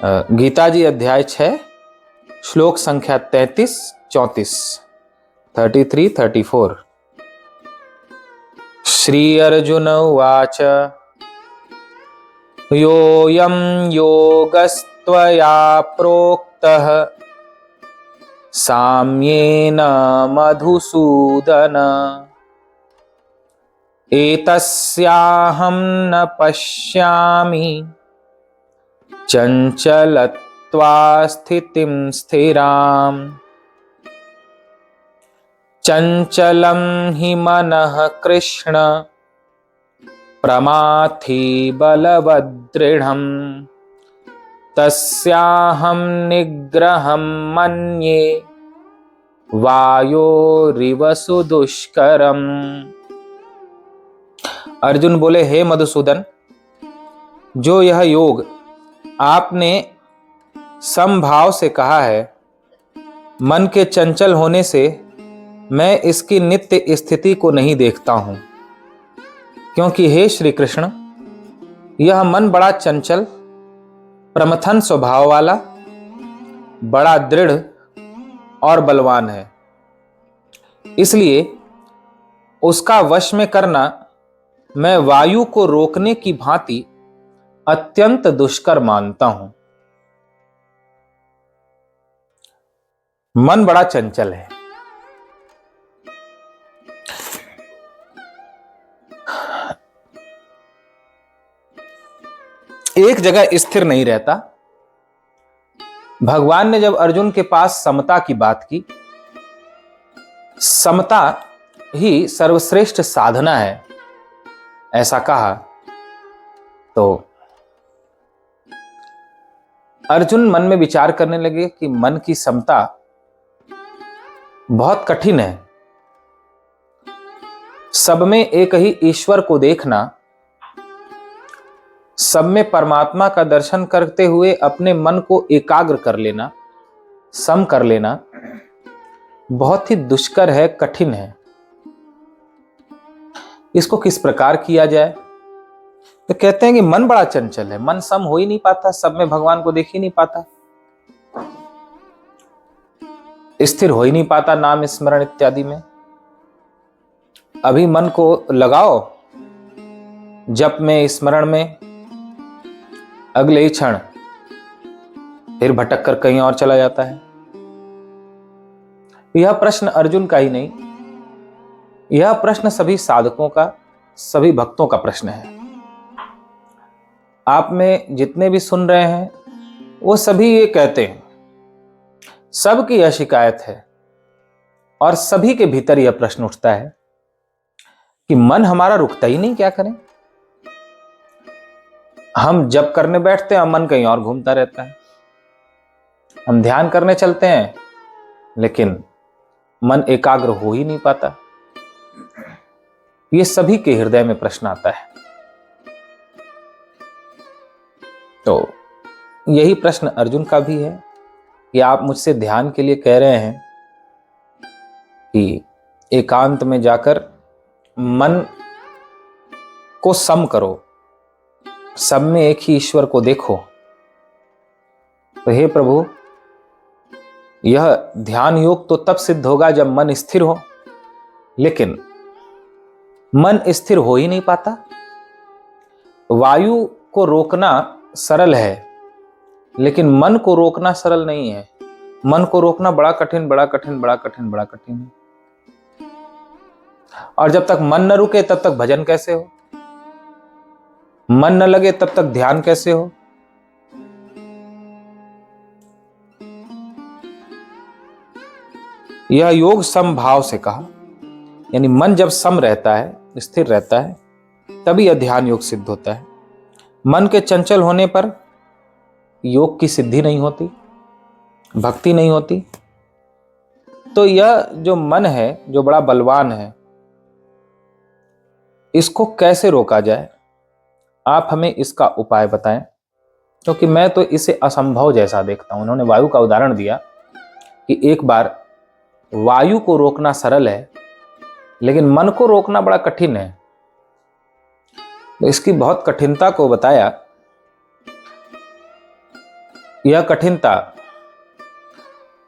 गीता जी अध्याय 6 श्लोक संख्या 33-34 33-34। श्री अर्जुन उवाच योऽयं योगस्त्वया प्रोक्तः साम्येन मधुसूदन एतस्याहं न पश्यामि चञ्चलत्वा स्थितिं स्थिराम् चञ्चलं हि मनः कृष्ण प्रमाथि बलवदृढम् तस्याहं निग्रहं मन्ये वायोरिव सुदुष्करम्। अर्जुन बोले, हे मधुसूदन, जो यह योग आपने समभाव से कहा है, मन के चंचल होने से मैं इसकी नित्य स्थिति को नहीं देखता हूं, क्योंकि हे श्री कृष्ण, यह मन बड़ा चंचल प्रमथन स्वभाव वाला, बड़ा दृढ़ और बलवान है। इसलिए उसका वश में करना मैं वायु को रोकने की भांति अत्यंत दुष्कर मानता हूं। मन बड़ा चंचल है। एक जगह स्थिर नहीं रहता। भगवान ने जब अर्जुन के पास समता की बात की, समता ही सर्वश्रेष्ठ साधना है, ऐसा कहा, तो अर्जुन मन में विचार करने लगे कि मन की समता बहुत कठिन है। सब में एक ही ईश्वर को देखना, सब में परमात्मा का दर्शन करते हुए अपने मन को एकाग्र कर लेना, सम कर लेना बहुत ही दुष्कर है, कठिन है। इसको किस प्रकार किया जाए? तो कहते हैं कि मन बड़ा चंचल है, मन सम हो ही नहीं पाता, सब में भगवान को देख ही नहीं पाता, स्थिर हो ही नहीं पाता नाम स्मरण इत्यादि में। अभी मन को लगाओ जप में, स्मरण में, अगले ही क्षण फिर भटक कर कहीं और चला जाता है। यह प्रश्न अर्जुन का ही नहीं, यह प्रश्न सभी साधकों का, सभी भक्तों का प्रश्न है। आप में जितने भी सुन रहे हैं वो सभी ये कहते हैं, सबकी यह शिकायत है और सभी के भीतर यह प्रश्न उठता है कि मन हमारा रुकता ही नहीं, क्या करें? हम जप करने बैठते हैं, मन कहीं और घूमता रहता है। हम ध्यान करने चलते हैं, लेकिन मन एकाग्र हो ही नहीं पाता। ये सभी के हृदय में प्रश्न आता है। तो यही प्रश्न अर्जुन का भी है कि आप मुझसे ध्यान के लिए कह रहे हैं कि एकांत में जाकर मन को सम करो, सब में एक ही ईश्वर को देखो। तो हे प्रभु, यह ध्यान योग तो तब सिद्ध होगा जब मन स्थिर हो, लेकिन मन स्थिर हो ही नहीं पाता। वायु को रोकना सरल है, लेकिन मन को रोकना सरल नहीं है। मन को रोकना बड़ा कठिन, बड़ा कठिन, बड़ा कठिन, बड़ा कठिन है। और जब तक मन न रुके तब तक भजन कैसे हो? मन न लगे तब तक ध्यान कैसे हो? यह योग समभाव से कहा, यानी मन जब सम रहता है, स्थिर रहता है, तभी यह ध्यान योग सिद्ध होता है। मन के चंचल होने पर योग की सिद्धि नहीं होती, भक्ति नहीं होती। तो यह जो मन है, जो बड़ा बलवान है, इसको कैसे रोका जाए? आप हमें इसका उपाय बताएं, क्योंकि मैं तो इसे असंभव जैसा देखता हूं। उन्होंने वायु का उदाहरण दिया कि एक बार वायु को रोकना सरल है, लेकिन मन को रोकना बड़ा कठिन है। तो इसकी बहुत कठिनता को बताया यह कठिनता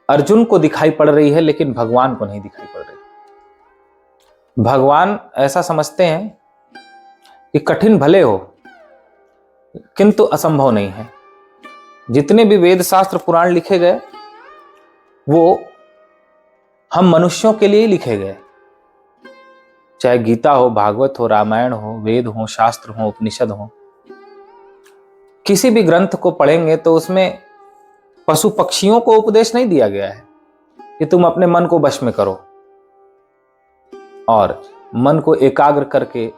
अर्जुन को दिखाई पड़ रही है, लेकिन भगवान को नहीं दिखाई पड़ रही। भगवान ऐसा समझते हैं कि कठिन भले हो किंतु असंभव नहीं है। जितने भी वेद शास्त्र पुराण लिखे गए वो हम मनुष्यों के लिए ही लिखे गए, चाहे गीता हो, भागवत हो, रामायण हो, वेद हो, शास्त्र हो, उपनिषद हो। किसी भी ग्रंथ को पढ़ेंगे तो उसमें पशु पक्षियों को उपदेश नहीं दिया गया है कि तुम अपने मन को वश में करो और मन को एकाग्र करके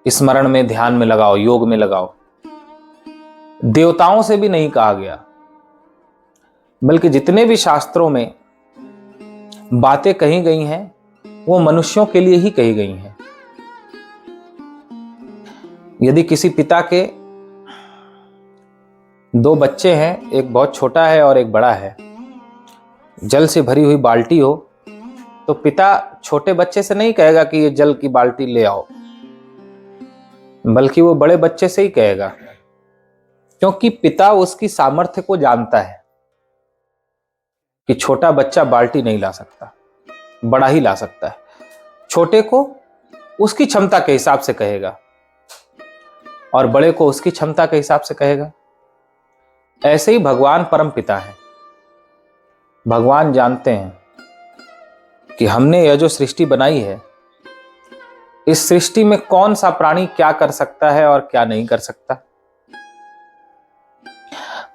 स्मरण में, ध्यान में लगाओ, योग में लगाओ। देवताओं से भी नहीं कहा गया, बल्कि जितने भी शास्त्रों में बातें कही गई हैं वो मनुष्यों के लिए ही कही गई हैं। यदि किसी पिता के दो बच्चे हैं, एक बहुत छोटा है और एक बड़ा है, जल से भरी हुई बाल्टी हो तो पिता छोटे बच्चे से नहीं कहेगा कि ये जल की बाल्टी ले आओ, बल्कि वो बड़े बच्चे से ही कहेगा, क्योंकि पिता उसकी सामर्थ्य को जानता है कि छोटा बच्चा बाल्टी नहीं ला सकता, बड़ा ही ला सकता है। छोटे को उसकी क्षमता के हिसाब से कहेगा और बड़े को उसकी क्षमता के हिसाब से कहेगा। ऐसे ही भगवान परम पिता है। भगवान जानते हैं कि हमने यह जो सृष्टि बनाई है, इस सृष्टि में कौन सा प्राणी क्या कर सकता है और क्या नहीं कर सकता।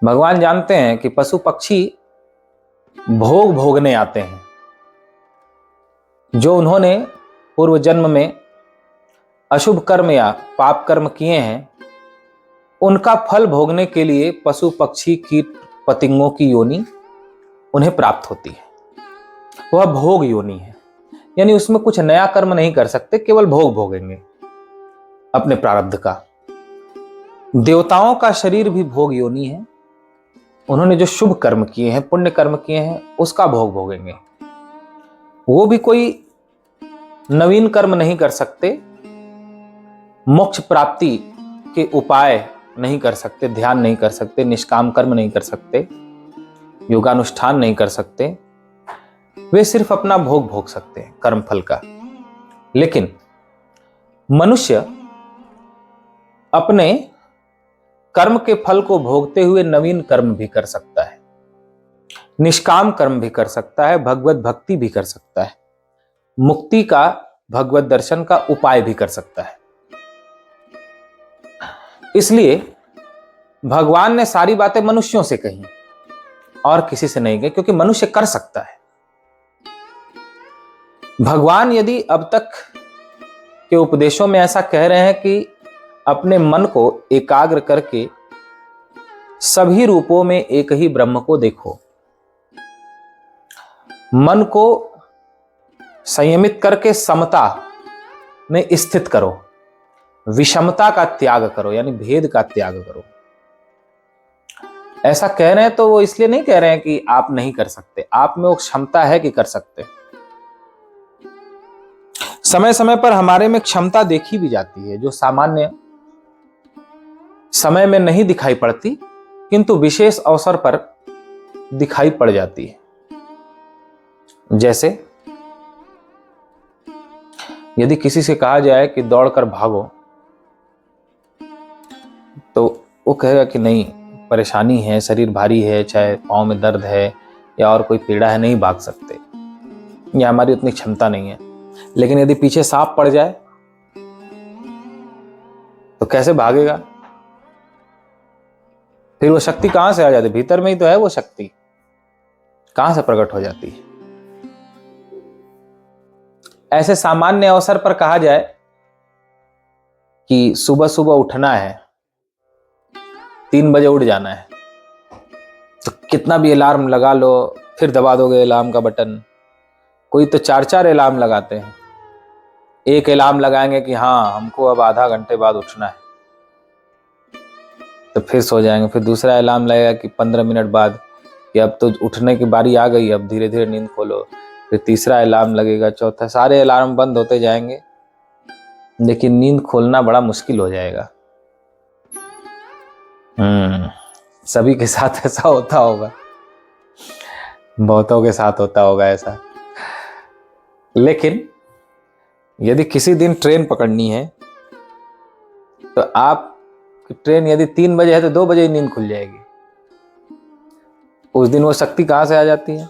भगवान जानते हैं कि पशु पक्षी भोग भोगने आते हैं। जो उन्होंने पूर्व जन्म में अशुभ कर्म या पाप कर्म किए हैं, उनका फल भोगने के लिए पशु पक्षी कीट पतंगों की योनि उन्हें प्राप्त होती है। वह भोग योनि है, यानी उसमें कुछ नया कर्म नहीं कर सकते, केवल भोग भोगेंगे अपने प्रारब्ध का। देवताओं का शरीर भी भोग योनि है। उन्होंने जो शुभ कर्म किए हैं, पुण्य कर्म किए हैं, उसका भोग भोगेंगे। वो भी कोई नवीन कर्म नहीं कर सकते, मोक्ष प्राप्ति के उपाय नहीं कर सकते, ध्यान नहीं कर सकते, निष्काम कर्म नहीं कर सकते, योगानुष्ठान नहीं कर सकते। वे सिर्फ अपना भोग भोग सकते हैं कर्म फल का। लेकिन मनुष्य अपने कर्म के फल को भोगते हुए नवीन कर्म भी कर सकता है, निष्काम कर्म भी कर सकता है, भगवत भक्ति भी कर सकता है, मुक्ति का, भगवत दर्शन का उपाय भी कर सकता है। इसलिए भगवान ने सारी बातें मनुष्यों से कही और किसी से नहीं कही, क्योंकि मनुष्य कर सकता है। भगवान यदि अब तक के उपदेशों में ऐसा कह रहे हैं कि अपने मन को एकाग्र करके सभी रूपों में एक ही ब्रह्म को देखो, मन को संयमित करके समता में स्थित करो, विषमता का त्याग करो, यानी भेद का त्याग करो, ऐसा कह रहे हैं तो वो इसलिए नहीं कह रहे हैं कि आप नहीं कर सकते। आप में वो क्षमता है कि कर सकते। समय समय पर हमारे में क्षमता देखी भी जाती है, जो सामान्य समय में नहीं दिखाई पड़ती, किंतु विशेष अवसर पर दिखाई पड़ जाती है। जैसे यदि किसी से कहा जाए कि दौड़कर भागो, तो वो कहेगा कि नहीं, परेशानी है, शरीर भारी है, चाहे पाँव में दर्द है या और कोई पीड़ा है, नहीं भाग सकते, या हमारी उतनी क्षमता नहीं है। लेकिन यदि पीछे सांप पड़ जाए तो कैसे भागेगा? फिर वो शक्ति कहां से आ जाती है? भीतर में ही तो है वो शक्ति, कहां से प्रकट हो जाती है? ऐसे सामान्य अवसर पर कहा जाए कि सुबह सुबह उठना है, 3 बजे उठ जाना है, तो कितना भी अलार्म लगा लो, फिर दबा दोगे अलार्म का बटन। कोई तो 4-4 अलार्म लगाते हैं। एक अलार्म लगाएंगे कि हाँ हमको अब आधा घंटे बाद उठना है, तो फिर सो जाएंगे। फिर दूसरा अलार्म लगेगा कि 15 मिनट बाद, कि अब तो उठने की बारी आ गई, अब धीरे धीरे नींद खोलो। फिर तीसरा अलार्म लगेगा, चौथा, सारे अलार्म बंद होते जाएंगे, लेकिन नींद खोलना बड़ा मुश्किल हो जाएगा। सभी के साथ ऐसा होता होगा, बहुतों के साथ होता होगा ऐसा। लेकिन यदि किसी दिन ट्रेन पकड़नी है तो आप ट्रेन यदि 3 बजे है तो 2 बजे ही नींद खुल जाएगी। उस दिन वो शक्ति कहां से आ जाती है,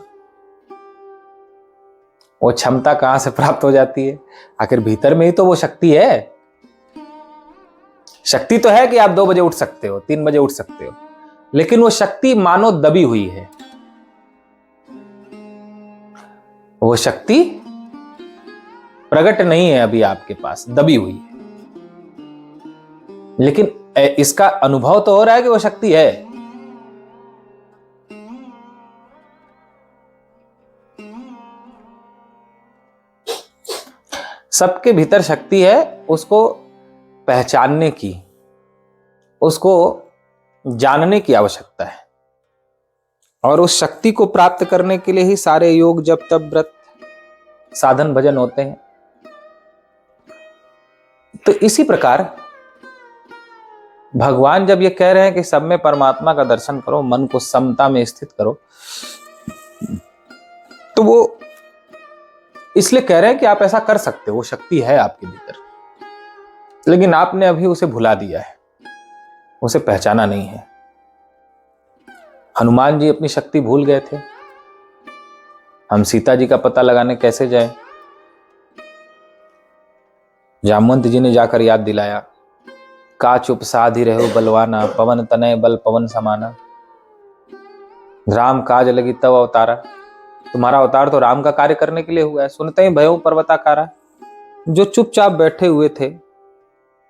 वो क्षमता कहां से प्राप्त हो जाती है? आखिर भीतर में ही तो वो शक्ति है। शक्ति तो है कि आप 2 बजे उठ सकते हो, 3 बजे उठ सकते हो, लेकिन वो शक्ति मानो दबी हुई है। वो शक्ति प्रकट नहीं है अभी आपके पास, दबी हुई है। लेकिन इसका अनुभव तो हो रहा है कि वो शक्ति है। सबके भीतर शक्ति है, उसको पहचानने की, उसको जानने की आवश्यकता है। और उस शक्ति को प्राप्त करने के लिए ही सारे योग, जप, तप, व्रत, साधन, भजन होते हैं। तो इसी प्रकार भगवान जब ये कह रहे हैं कि सब में परमात्मा का दर्शन करो, मन को समता में स्थित करो, तो वो इसलिए कह रहे हैं कि आप ऐसा कर सकते हो, वो शक्ति है आपके भीतर, लेकिन आपने अभी उसे भुला दिया है, उसे पहचाना नहीं है। हनुमान जी अपनी शक्ति भूल गए थे, हम सीता जी का पता लगाने कैसे जाएं? जामवंत जी ने जाकर याद दिलाया, का चुप साधि रहो बलवाना, पवन तनय बल पवन समाना, राम काज लगी तब अवतारा। तुम्हारा अवतार तो राम का कार्य करने के लिए हुआ है। सुनते ही भयो पर्वताकारा। जो चुपचाप बैठे हुए थे,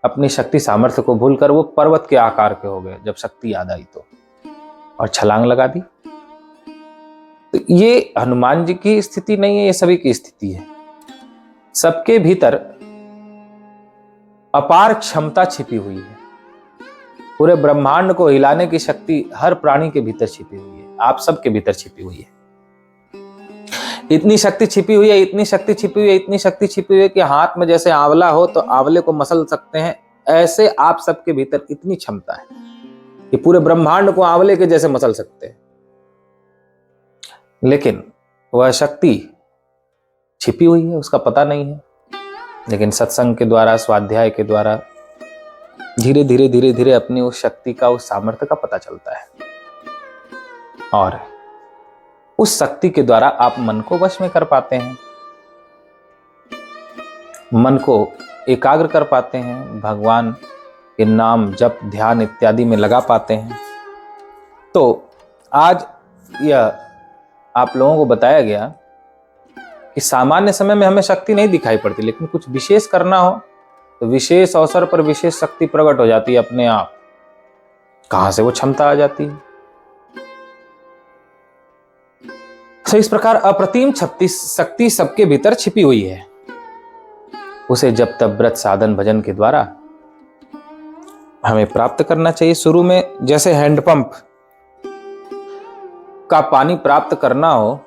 अपनी शक्ति सामर्थ्य को भूलकर वो पर्वत के आकार के हो गए जब शक्ति याद आई तो, और छलांग लगा दी। तो ये हनुमान जी की स्थिति नहीं है, ये सभी की स्थिति है। सबके भीतर अपार क्षमता छिपी हुई है। पूरे ब्रह्मांड को हिलाने की शक्ति हर प्राणी के भीतर छिपी हुई है, आप सबके भीतर छिपी हुई है। इतनी शक्ति छिपी हुई है, इतनी शक्ति छिपी हुई है, इतनी शक्ति छिपी हुई है कि हाथ में जैसे आंवला हो तो आंवले को मसल सकते हैं, ऐसे आप सबके भीतर इतनी क्षमता है कि पूरे ब्रह्मांड को आंवले के जैसे मसल सकते हैं। लेकिन वह शक्ति छिपी हुई है, उसका पता नहीं है। लेकिन सत्संग के द्वारा, स्वाध्याय के द्वारा धीरे धीरे धीरे धीरे अपनी उस शक्ति का, उस सामर्थ्य का पता चलता है, और उस शक्ति के द्वारा आप मन को वश में कर पाते हैं, मन को एकाग्र कर पाते हैं, भगवान के नाम, जप, ध्यान इत्यादि में लगा पाते हैं। तो आज यह आप लोगों को बताया गया कि सामान्य समय में हमें शक्ति नहीं दिखाई पड़ती, लेकिन कुछ विशेष करना हो तो विशेष अवसर पर विशेष शक्ति प्रकट हो जाती है अपने आप। कहां से वो क्षमता आ जाती है? तो इस प्रकार अप्रतिम शक्ति सबके भीतर छिपी हुई है। उसे जब तब व्रत, साधन, भजन के द्वारा हमें प्राप्त करना चाहिए। शुरू में जैसे हैंडपंप का पानी प्राप्त करना हो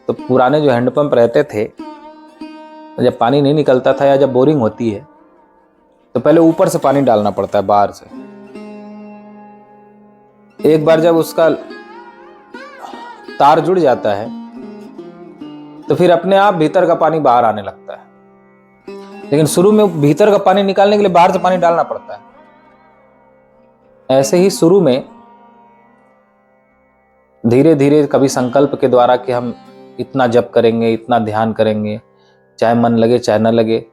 तो पुराने जो हैंडपंप रहते थे, जब पानी नहीं निकलता था या जब बोरिंग होती है तो पहले ऊपर से पानी डालना पड़ता है, बाहर से। एक बार जब उसका तार जुड़ जाता है तो फिर अपने आप भीतर का पानी बाहर आने लगता है। लेकिन शुरू में भीतर का पानी निकालने के लिए बाहर से पानी डालना पड़ता है। ऐसे ही शुरू में धीरे धीरे कभी संकल्प के द्वारा कि हम इतना जप करेंगे, इतना ध्यान करेंगे, चाहे मन लगे चाहे न लगे,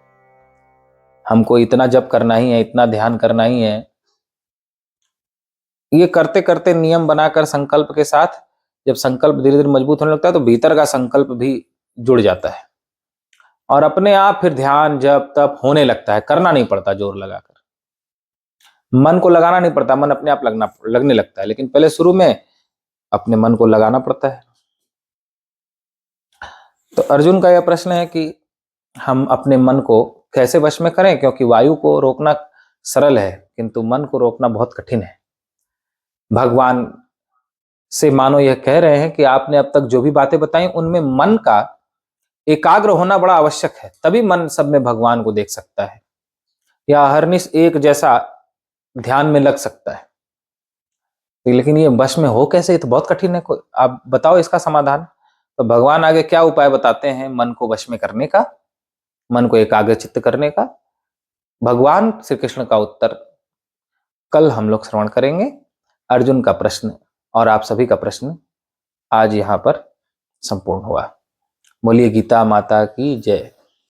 हमको इतना जप करना ही है, इतना ध्यान करना ही है। ये करते करते नियम बनाकर संकल्प के साथ जब संकल्प धीरे धीरे मजबूत होने लगता है तो भीतर का संकल्प भी जुड़ जाता है, और अपने आप फिर ध्यान, जप, तप होने लगता है। करना नहीं पड़ता जोर लगाकर, मन को लगाना नहीं पड़ता, मन अपने आप लगने लगता है। लेकिन पहले शुरू में अपने मन को लगाना पड़ता है। तो अर्जुन का यह प्रश्न है कि हम अपने मन को कैसे वश में करें, क्योंकि वायु को रोकना सरल है किंतु मन को रोकना बहुत कठिन है। भगवान से मानो यह कह रहे हैं कि आपने अब तक जो भी बातें बताई उनमें मन का एकाग्र होना बड़ा आवश्यक है, तभी मन सब में भगवान को देख सकता है या हरनिश एक जैसा ध्यान में लग सकता है। लेकिन ये वश में हो कैसे, ये तो बहुत कठिन है, आप बताओ इसका समाधान। तो भगवान आगे क्या उपाय बताते हैं मन को वश में करने का, मन को एकाग्रचित्त करने का। भगवान श्री कृष्ण का उत्तर कल हम लोग श्रवण करेंगे। अर्जुन का प्रश्न और आप सभी का प्रश्न आज यहाँ पर संपूर्ण हुआ। बोलिए गीता माता की जय।